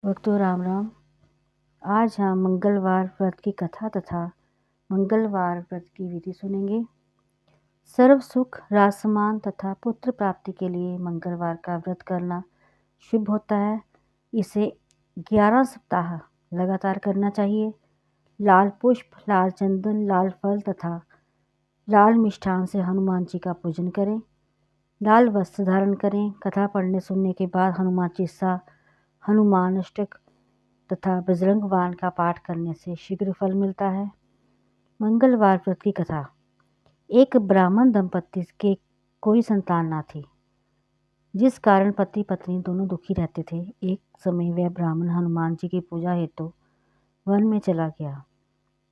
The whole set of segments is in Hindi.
भक्तों राम राम। आज हम मंगलवार व्रत की कथा तथा मंगलवार व्रत की विधि सुनेंगे। सर्व सुख राजसम्मान तथा पुत्र प्राप्ति के लिए मंगलवार का व्रत करना शुभ होता है। इसे 11 सप्ताह लगातार करना चाहिए। लाल पुष्प, लाल चंदन, लाल फल तथा लाल मिष्ठान से हनुमान जी का पूजन करें। लाल वस्त्र धारण करें। कथा पढ़ने सुनने के बाद हनुमान चालीसा, हनुमान अष्टक तथा बजरंग बाण का पाठ करने से शीघ्र फल मिलता है। मंगलवार व्रत की कथा। एक ब्राह्मण दंपत्ति के कोई संतान न थी, जिस कारण पति पत्नी दोनों दुखी रहते थे। एक समय वह ब्राह्मण हनुमान जी की पूजा हेतु वन में चला गया।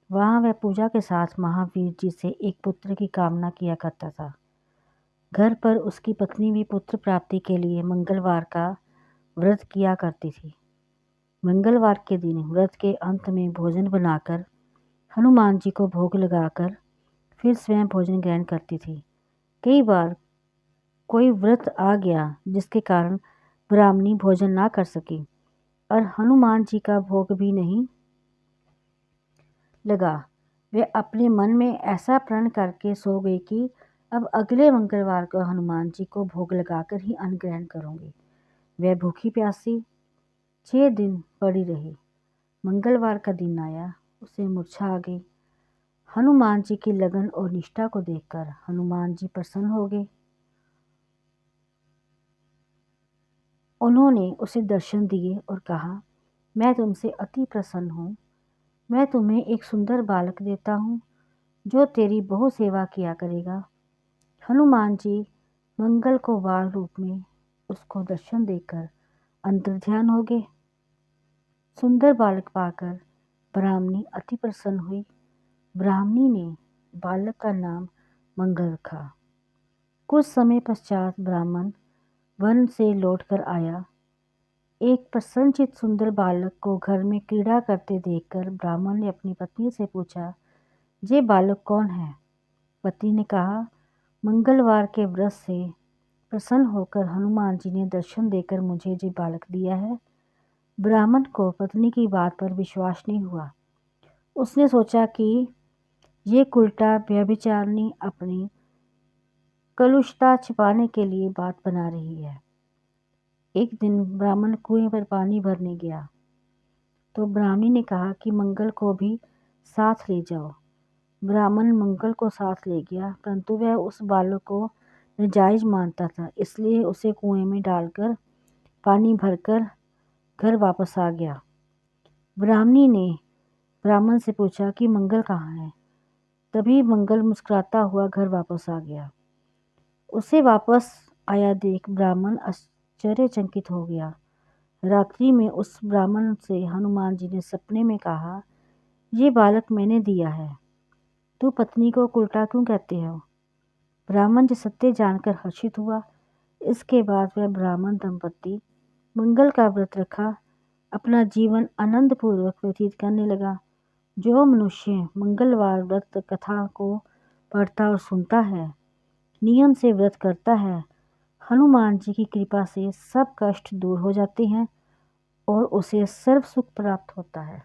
वहाँ वह पूजा के साथ महावीर जी से एक पुत्र की कामना किया करता था। घर पर उसकी पत्नी भी पुत्र प्राप्ति के लिए मंगलवार का व्रत किया करती थी। मंगलवार के दिन व्रत के अंत में भोजन बनाकर हनुमान जी को भोग लगाकर फिर स्वयं भोजन ग्रहण करती थी। कई बार कोई व्रत आ गया जिसके कारण ब्राह्मणी भोजन ना कर सकी और हनुमान जी का भोग भी नहीं लगा। वे अपने मन में ऐसा प्रण करके सो गई कि अब अगले मंगलवार को हनुमान जी को भोग लगाकर ही अन्न ग्रहण करूँगी। वह भूखी प्यासी 6 दिन पड़ी रही। मंगलवार का दिन आया, उसे मूर्छा आ गई। हनुमान जी की लगन और निष्ठा को देखकर हनुमान जी प्रसन्न हो गए। उन्होंने उसे दर्शन दिए और कहा, मैं तुमसे अति प्रसन्न हूँ। मैं तुम्हें एक सुंदर बालक देता हूँ जो तेरी बहुत सेवा किया करेगा। हनुमान जी मंगल को बाल रूप में उसको दर्शन देकर अंतर्ध्यान हो गए। सुंदर बालक पाकर ब्राह्मणी अति प्रसन्न हुई। ब्राह्मणी ने बालक का नाम मंगल रखा। कुछ समय पश्चात ब्राह्मण वन से लौटकर आया। एक प्रसन्नचित्त सुंदर बालक को घर में क्रीड़ा करते देखकर ब्राह्मण ने अपनी पत्नी से पूछा, ये बालक कौन है? पति ने कहा, मंगलवार के व्रत से प्रसन्न होकर हनुमान जी ने दर्शन देकर मुझे ये बालक दिया है। ब्राह्मण को पत्नी की बात पर विश्वास नहीं हुआ। उसने सोचा कि ये कुलटा व्यभिचारिणी अपनी कलुषता छिपाने के लिए बात बना रही है। एक दिन ब्राह्मण कुएं पर पानी भरने गया तो ब्राह्मणी ने कहा कि मंगल को भी साथ ले जाओ। ब्राह्मण मंगल को साथ ले गया, परंतु वह उस बालक को नाजायज मानता था, इसलिए उसे कुएं में डालकर पानी भरकर घर वापस आ गया। ब्राह्मणी ने ब्राह्मण से पूछा कि मंगल कहाँ है? तभी मंगल मुस्कुराता हुआ घर वापस आ गया। उसे वापस आया देख ब्राह्मण आश्चर्यचकित हो गया। रात्रि में उस ब्राह्मण से हनुमान जी ने सपने में कहा, ये बालक मैंने दिया है, तू पत्नी को उल्टा क्यों कहते हो? ब्राह्मण जी सत्य जानकर हर्षित हुआ। इसके बाद वह ब्राह्मण दंपत्ति मंगल का व्रत रखा अपना जीवन आनंद पूर्वक व्यतीत करने लगा। जो मनुष्य मंगलवार व्रत कथा को पढ़ता और सुनता है, नियम से व्रत करता है, हनुमान जी की कृपा से सब कष्ट दूर हो जाते हैं और उसे सर्व सुख प्राप्त होता है।